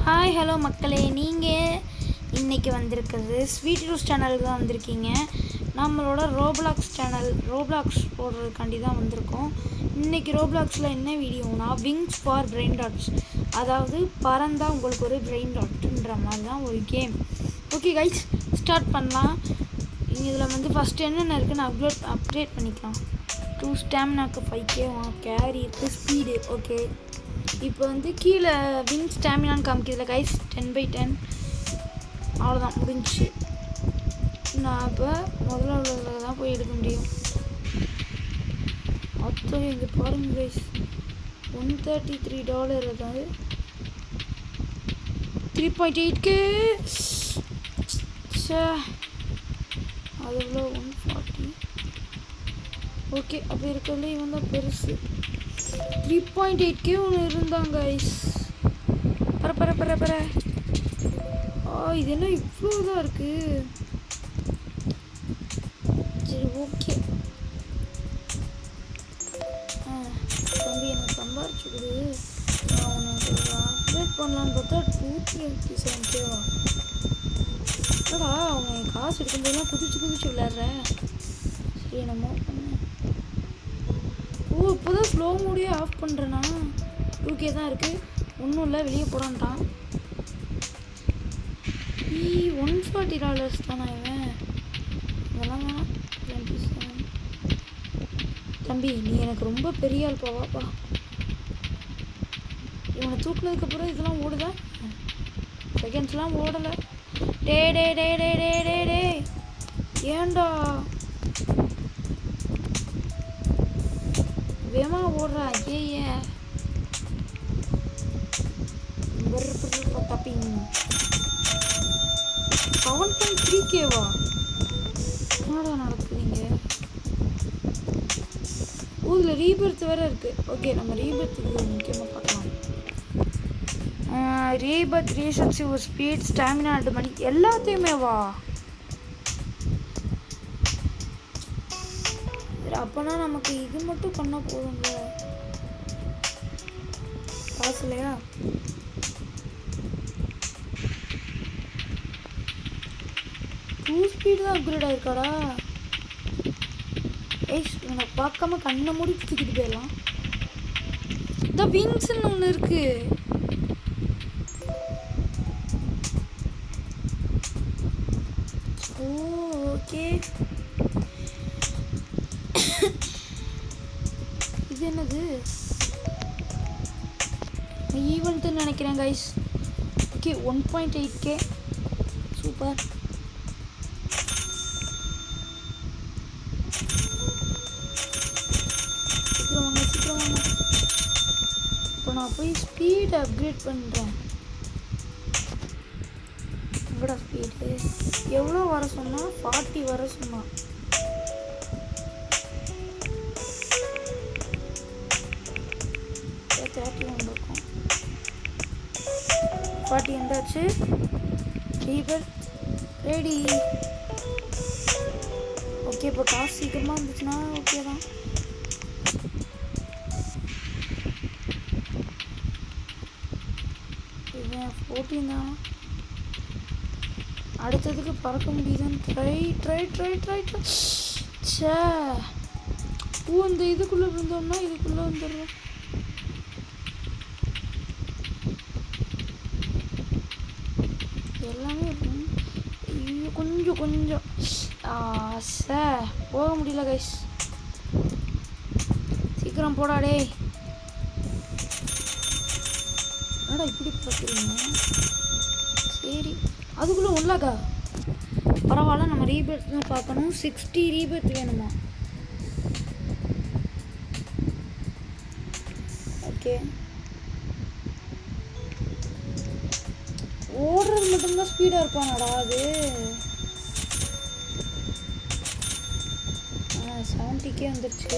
Hi hello மக்களே, நீங்கள் இன்றைக்கி வந்திருக்கிறது ஸ்வீட் ரூஸ் சேனலுக்கு தான் வந்திருக்கீங்க. நம்மளோட ரோப்ளாக்ஸ் போடுறதுக்காண்டி தான் வந்திருக்கோம். இன்றைக்கி ரோப்ளாக்ஸில் என்ன வீடியோனா விங்ஸ் ஃபார் பிரெயின் டாட்ஸ், அதாவது பறந்தால் உங்களுக்கு ஒரு பிரெயின் டாட்ன்ற மாதிரி தான் ஒரு கேம். ஓகே கைஸ், ஸ்டார்ட் பண்ணலாம். இதில் வந்து ஃபஸ்ட்டு என்னென்ன இருக்குன்னு அப்டேட் பண்ணிக்கலாம். 2 ஸ்டாமினாக்கு 5K கேரி இருக்குது, ஸ்பீடு ஓகே. இப்போ வந்து கீழே வின் ஸ்டாமினான்னு காமிக்கிறதுல கைஸ் 10/10 அவ்வளோதான், முடிஞ்சிச்சு. நான் இப்போ முதல்ல உள்ளதில் தான் போய் எடுக்க முடியும். அப்போ இங்கே பாருங்க கைஸ், $133 அதாவது 3.8K. அது எவ்வளோ 140. ஓகே, அப்போ இருக்கிறதுல இவன் தான் பெருசு. 3.8K ஒன்று இருந்தாங்க கைஸ். பர இது என்ன இவ்வளோ இதாக இருக்குது. சரி ஓகே, தம்பி எனக்கு சம்பாரிச்சு கொடு, நான் உனக்கு அப்டேட் பண்ணலான்னு பார்த்தா 287K. என்னடா அவங்க காசு எடுக்கும்போதெல்லாம் குதிச்சு விளையாடுற. சரி நம்ம இப்போதான் ஸ்லோ மோடியே ஆஃப் பண்ணுறேன்னா. 2K தான் இருக்குது, ஒன்றும் இல்லை, வெளியே போடான்ட்டான். $140 தானே இவன். இதெல்லாம் வேணாம். 27. தம்பி நீ எனக்கு ரொம்ப பெரிய ஆள் போவாப்பா. இவனை தூக்குனதுக்கப்புறம் இதெல்லாம் ஓடுதா? செகண்ட்ஸ்லாம் ஓடலை. டே ஏண்டா வேமா ஓடுறா? ஏ டப்பிங் 7.3K. என்னடா நடக்குதுங்க? இதில் ரீபர்த் வேறு இருக்குது. ஓகே, நம்ம ரீபர்த்துக்கு முக்கியமாக பார்க்கலாம். ரீபர்த், ரீசன்சிவ், ஸ்பீட், ஸ்டாமினா, 2 மணி எல்லாத்தையுமே வா. அப்போனா நமக்கு இது மட்டும் பண்ணால் போதுங்க. காசு இல்லையா? ஸ்பீடு தான் அப்கிரேட் ஆயிருக்காடா. இவனை பார்க்காம கண்ணை மூடி தூக்கிட்டு போயிடலாம். இந்த விங்ஸ்ன்னு ஒன்று இருக்கு. ஓகே, இது என்னது? ஈவெண்ட்டுன்னு நினைக்கிறேன் கைஸ். Okay, 1.8K super. சீக்கிரம் வாங்க. இப்போ நான் போய் ஸ்பீட் அப்கிரேட் பண்ணுறேன். எவ்வளோ ஸ்பீடு? எவ்வளோ வர சொன்னால் 40 வர சொன்னான். இருக்கும் 40 எந்தாச்சு. ரீபர் ரெடி. ஓகே, இப்போ காசு சீக்கிரமாக இருந்துச்சுன்னா ஓகே தான். இவன் 14 தான். அடுத்ததுக்கு பறக்க முடியுதுன்னு ட்ரை. சே, இந்த இதுக்குள்ளே இருந்தோம்னா இதுக்குள்ளே வந்துடுறோம். எல்லாமே கொஞ்சம் போக முடியல கைஸ். சீக்கிரம் போடாடே. என்னடா இப்படி பார்க்குறீங்க? சரி, அதுக்குள்ளே உள்ளாக்கா பரவாயில்ல. நம்ம ரீபர்த் தான் பார்க்கணும். 60 ரீபர்த் வேணுமா? ஓகே, ஓடுறது மட்டும்தான் ஸ்பீடாக இருப்பானடா அது. 70K வந்துருச்சு.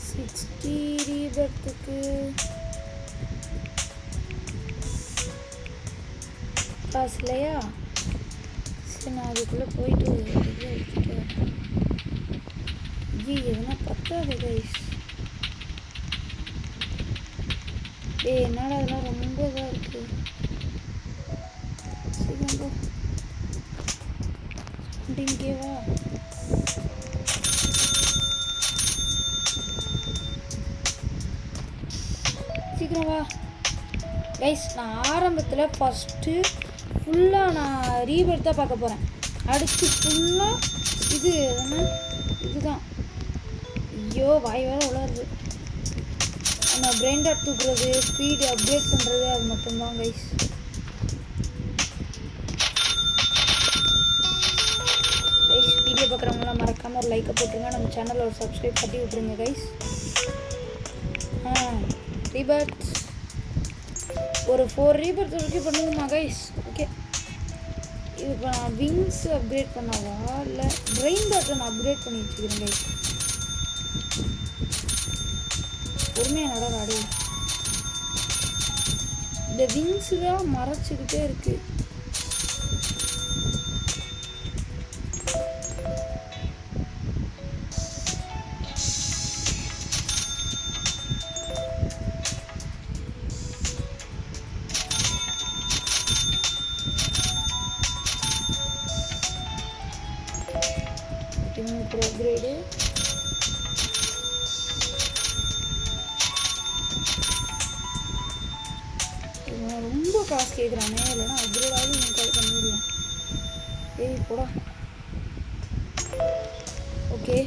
60 ரீபர்த்துக்கு காசு இல்லையா? சரி, நான் அதுக்குள்ளே போயிட்டு எடுத்துட்டு வரேன். எதுனா பத்தாது கைஸ். ஏய் என்னடா அதெல்லாம் ரொம்ப இதாக இருக்கு. சீக்கிரம் போ. இங்கே வா. சீக்கிரம் வா கைஸ். நான் ஆரம்பத்தில் ஃபஸ்ட்டு ஃபுல்லாக நான் ரீபர்த் தான் பார்க்க போகிறேன். அடுத்து ஃபுல்லாக இதுதான். ஐயோ வாய் வேறு உளருது. நம்ம பிரெயின் டாட் தூக்குறது, ஸ்பீடு அப்டேட் பண்ணுறது, அது மட்டும்தான் கைஸ். கைஸ் வீடியோ பார்க்குறவங்களாம் மறக்காமல் ஒரு லைக்கை போட்டுருங்க. நம்ம சேனலில் ஒரு சப்ஸ்கிரைப் பண்ணி விட்ருங்க கைஸ். ரீபர்த் ஒரு 4 ரீபர்த் வரைக்கும் பண்ணுவோமா கைஸ்? ஓகே. இது இப்போ நான் விங்ஸ் அப்கிரேட் பண்ணவா இல்லை பிரெயின் டாட்டை நான் அப்கிரேட் பண்ணி வச்சுக்கிறேன் கைஸ். பொறுமையாக நடராடி. இந்த விங்ஸு தான் மறைச்சிக்கிட்டே இருக்கு. அப்கிரேடு ரொம்ப காசு கேட்குறானே. இல்லைன்னா அப்கிரேடாவது எனக்கு பண்ண முடியும். ஏய் போடா. ஓகே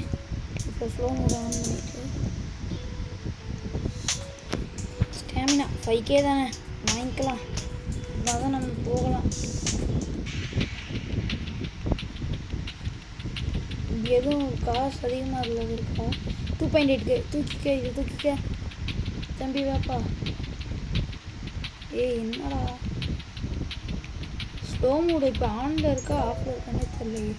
இப்போ ஸ்லோ மோட் ஆன் பண்ணிட்டு ஸ்டாமினா 5K தானே வாங்கிக்கலாம். அதான் நம்ம போகலாம். எதுவும் காசு அதிகமாக உள்ளது இருக்கா? 2.8K தூக்கிக்க தம்பி வாப்பா. ஏய் என்னடா ஸ்லோ மோடு இப்போ ஆனில் இருக்கா ஆஃபில் இருக்கானே தெரியலையே.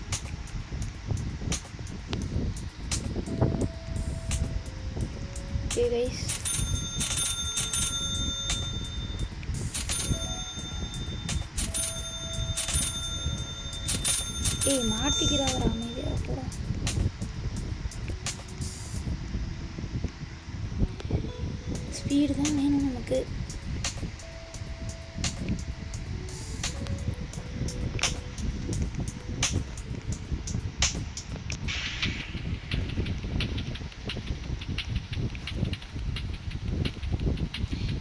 ஓகே கைஸ் ஏய் மாட்டிக்கிறாரா அமைதியாக போடா. ஸ்பீடு தான் வேணும் நமக்கு.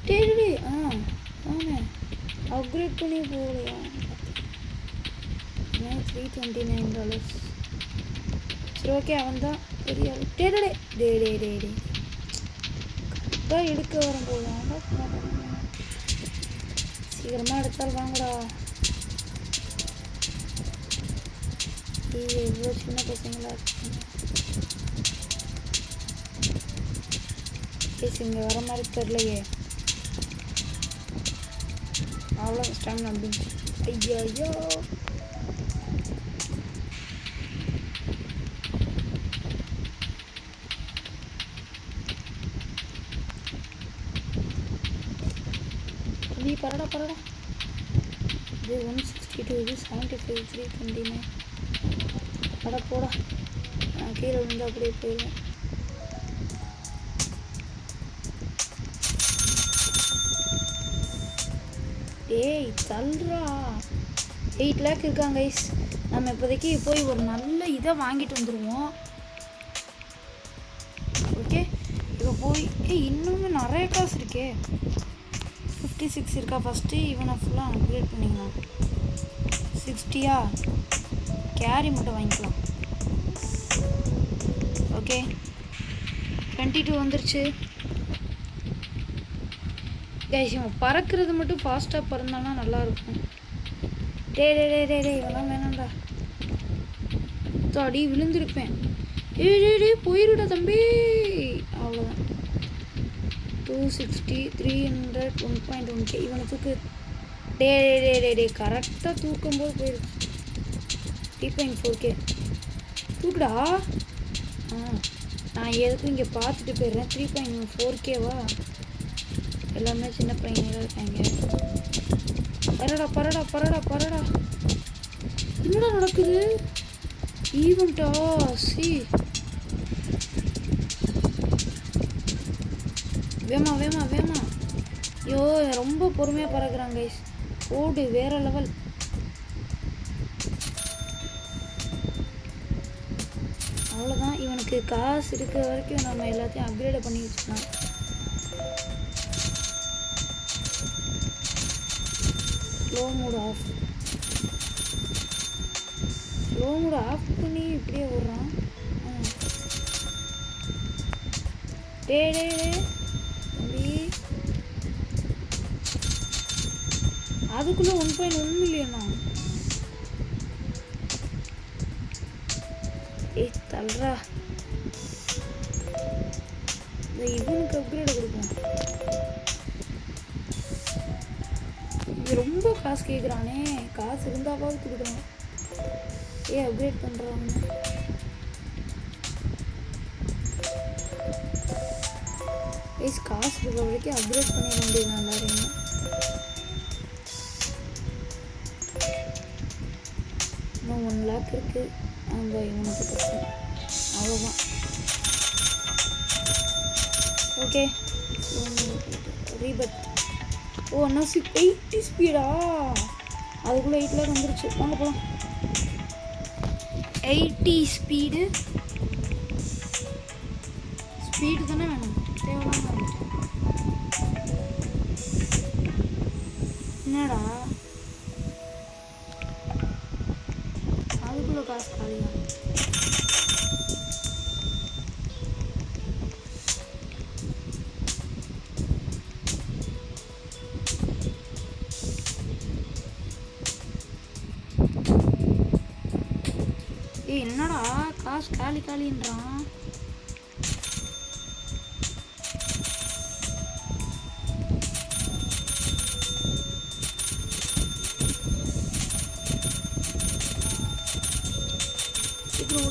டேடி ஆமாம் அப்கிரேட் பண்ணி போகலையா? $329. சரி ஓகே அவன் தான் பெரிய ஆள். டேடே டே டே டே டே கரெக்டாக எடுக்க வரும்போது சீக்கிரமாக எடுத்தால் வாங்கடா. எவ்வளோ சின்ன பசங்களா இருக்காங்க. பேசி இங்கே வர மாதிரி தெரிலையே. அவ்வளோ ஸ்டாமினா அப்படின்னு ஐயோ ஐயோ. பரடா இது 162, இது 75, 329. அட போடா நான் கீழே விழுந்து அப்படியே போயிடுவேன். ஏய் தள்ளுறா. 8 lakh இருக்காங்க கைஸ். நம்ம இப்போதைக்கு போய் ஒரு நல்ல இதை வாங்கிட்டு வந்துடுவோம். ஓகே இப்போ போய் இன்னுமே நிறைய காசு இருக்கே. 56 இருக்கா. ஃபஸ்ட்டு இவனை ஃபுல்லாக அப்கிரேட் பண்ணிக்கலாம். 60யா கேரி மட்டும் வாங்கிக்கலாம். ஓகே 22 வந்துருச்சு கைஸ். இவன் பறக்கிறது மட்டும் ஃபாஸ்ட்டாக பறந்தானா நல்லாயிருக்கும். டே டே டே டே டே இவெல்லாம் வேணாம்டா. அடி விழுந்திருப்பேன். டே போயிருடா தம்பி. அவ்வளோதான். 260, 300, 1.1K. இவனை தூக்கு. டே டே டே டே கரெக்டாக தூக்கும்போது போயிருக்கு. 3.4K தூக்குடா. நான் எதுக்கும் இங்கே பார்த்துட்டு போயிடுறேன். 3.4Kவா? எல்லாமே சின்ன பையனாக இருக்காங்க. பரடா என்னடா நடக்குது? ஈவெண்ட்டா? சி வேமா ஐயோ ரொம்ப பொறுமையாக பறக்குறாங்க கைஸ். ஓடு வேற லெவல். அவ்வளோதான், இவனுக்கு காசு இருக்கிற வரைக்கும் நம்ம எல்லாத்தையும் அப்கிரேட் பண்ணி வச்சுக்கலாம். ஸ்லோ மோட் ஆஃப் பண்ணி இப்படியே விட்றான். டே தம்பி, அதுக்குள்ளே 1.1 மில்லியனா? தல்றா, இவனுக்கு அப்கிரேட் கொடுப்போம். இது ரொம்ப காசு கேட்குறானே, காசு இருந்தாவது கொடுக்குறான். அப்கிரேட் பண்ணுறாங்க. காசு இருக்கிற வரைக்கும் அப்கிரேட் பண்ணிட வேண்டியது எல்லாரையும். இன்னும் 1 லேக் இருக்குது. அந்த இவனுக்கு பிரச்சனை அவ்வளோதான். ஓகே, ரீபட். ஓ அண்ணா 80 ஸ்பீடா? அதுக்குள்ளே 8 லேக் வந்துருச்சு. வாங்க போகலாம். 80 ஸ்பீடு தானே வேணும், தேவையான. என்னடா அதுக்குள்ள காசு காலியா? என்னடா காசு காலின்றான்.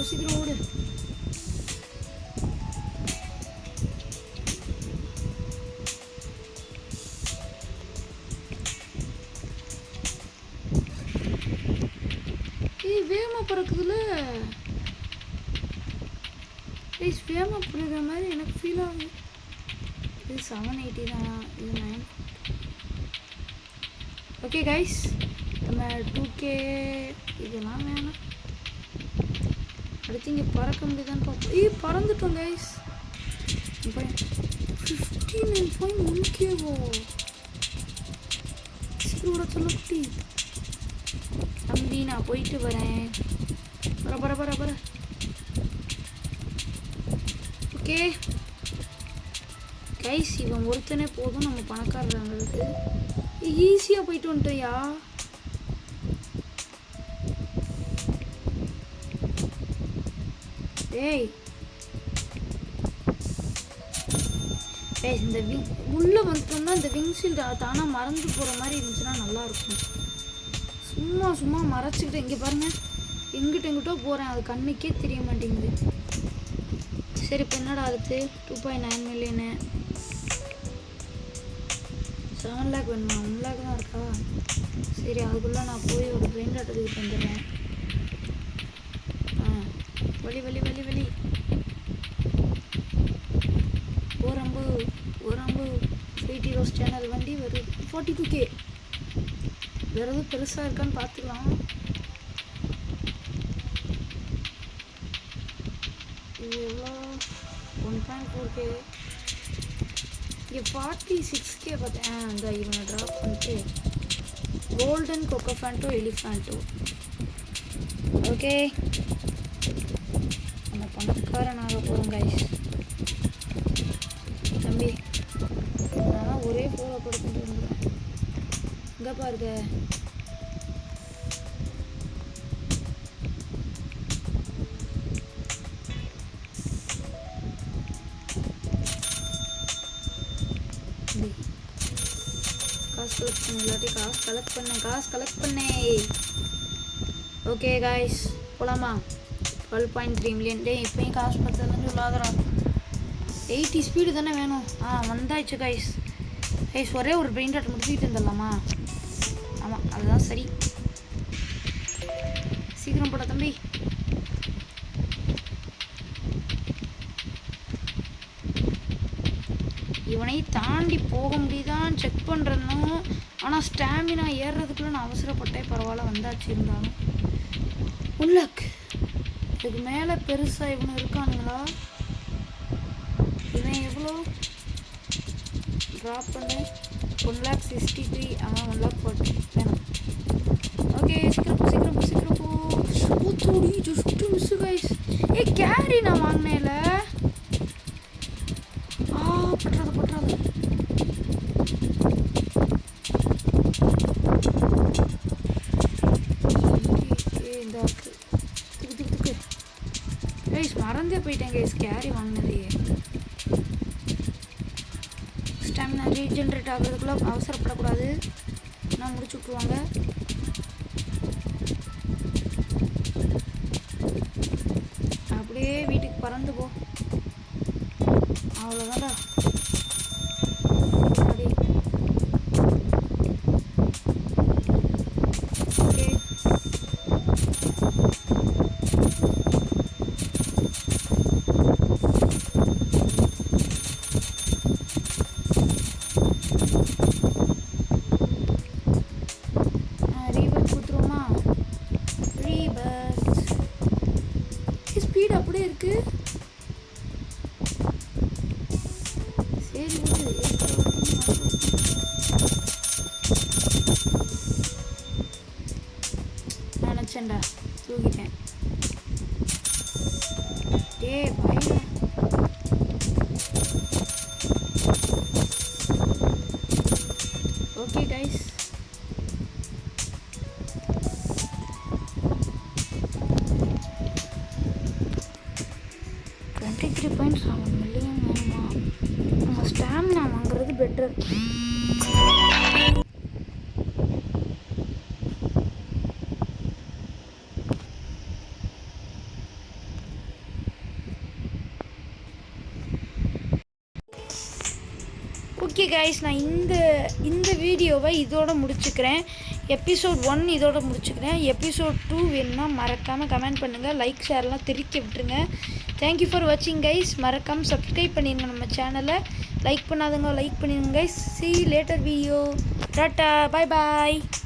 சீக்கிரம் ஓடு. வேகமாக பறக்குதுல. வேகமாக பறக்கிற மாதிரி எனக்கு ஃபீல் ஆகுது. இது 780 தான், இது 9. ஓகே கைஸ், நம்ம 2K இதெல்லாம் வேணாம். அடுத்து இங்கே பறக்க முடியுதான்னு பார்ப்போம். பறந்துட்டோம் கைஸ். 59.1K சீக்கிரோட சொல்லி தம்பி, நான் போயிட்டு வரேன். பர ஓகே கைஸ், இவன் ஒருத்தனே போதும் நம்ம பணக்காரங்களுக்கு. ஈஸியாக போயிட்டு வந்துட்டோயா. இந்த உள்ளே வந்துட்டோம்னா இந்த விங்ஷீல்டு தானாக மறந்து போகிற மாதிரி இருந்துச்சுன்னா நல்லாயிருக்கும். சும்மா மறைச்சிக்கிட்டு இங்கே பாருங்கள், எங்கிட்டோ போகிறேன், அது கண்ணுக்கே தெரிய மாட்டேங்குது. சரி, இப்போ என்னடா அடுத்து 2.9 மில்லியனு, 7 லேக் வேணுமா? 1 லேக் தான் இருக்கா? சரி, அதுக்குள்ளே நான் போய் ஒரு பிரெயின் டாட்டத்துக்கு வந்துடுறேன். வலி ஓரம்பு ஸ்வீட்டி ரோஸ் சேனல் வண்டி வருது. 42K. வேறு எதுவும் பெருசாக இருக்கான்னு பார்த்துக்கலாம். இது எவ்வளோ? 1.4K. இங்கே 46K பார்த்தேன். அந்த இவனை ட்ராப் பண்ணிட்டு கோல்டன் கொக்கோஃபேண்டோ எலிஃபேண்டோ. ஓகே, நம்ம பணக்காரனாக போகிறோம் கைஸ். தம்பி, நான் ஒரே ஃப்ளோரை படுத்துட்டு வந்துடுறேன். இங்கே பாருங்க, காசு கலெக்ட் பண்ணேன். ஓகே காய்ஸ், போலாமா? 12.3 மில்லியன். இப்போயும் காசு பத்தலன்னு சொல்லாதரா. 80 ஸ்பீடு தானே வேணும். வந்தாச்சு கைஸ். ஒரே ஒரு பிரெயின் டாட் முடிச்சுக்கிட்டு இருந்துடலாமா? ஆமாம், அதுதான் சரி. சீக்கிரம் போட தம்பி. இவனை அவனையும் தாண்டி போக முடியுதான்னு செக் பண்ணுறனும். ஆனால் ஸ்டாமினா ஏறுறதுக்குள்ள நான் அவசரப்பட்டேன். பரவாயில்ல, வந்தாச்சு. இருந்தாலும் உள்ளக்கு இதுக்கு மேலே பெருசாக இவனு இருக்கானுங்களா? இவன் எவ்வளோ ட்ராப் பண்ணு? 1,63,000. 1,40,000 வேணும். ஓகே, சீக்கிரம் ஊத்தோடி ஜஸ்ட் மிஸ் கைஸ். கேரி நான் வாங்கினேன்ல. பற்றாது இந்த துக்கு கைஸ், மறந்தே போயிட்டேன் கைஸ் கேரி வாங்கினதே. ஸ்டாமினா ரீஜென்ரேட் ஆகிறதுக்குள்ள அவசரப்படக்கூடாது, நான் முடிச்சு விட்ருவாங்க. அப்படியே வீட்டுக்கு பறந்து போ, அவ்வளோதான்டா. ஓகே, ரீபர்த் கொடுத்துருவோமா? ரீபர்த் ஸ்பீட் அப்படியே இருக்கு. சரி, நினச்சேன்டா, தூக்கிட்டேன். பையன் ஓகே கைஸ், $23.7 million வேணுமா? நம்ம ஸ்டாமினா வாங்குறது பெட்டர். ஓகே கைஸ், நான் இந்த வீடியோவை இதோட முடிச்சுக்கிறேன். எபிசோட் 1 இதோட முடிச்சுக்கிறேன். எபிசோட் 2 வேணும்னா மறக்காமல் கமெண்ட் பண்ணுங்கள், லைக் ஷேர்லாம் திருக்கி விட்டுருங்க. தேங்க்யூ ஃபார் வாட்சிங் கைஸ். மறக்காமல் சப்ஸ்கிரைப் பண்ணிடுங்க நம்ம சேனலை. லைக் பண்ணாதவங்க லைக் பண்ணிடுங்க guys. see you later video. Tata, bye bye.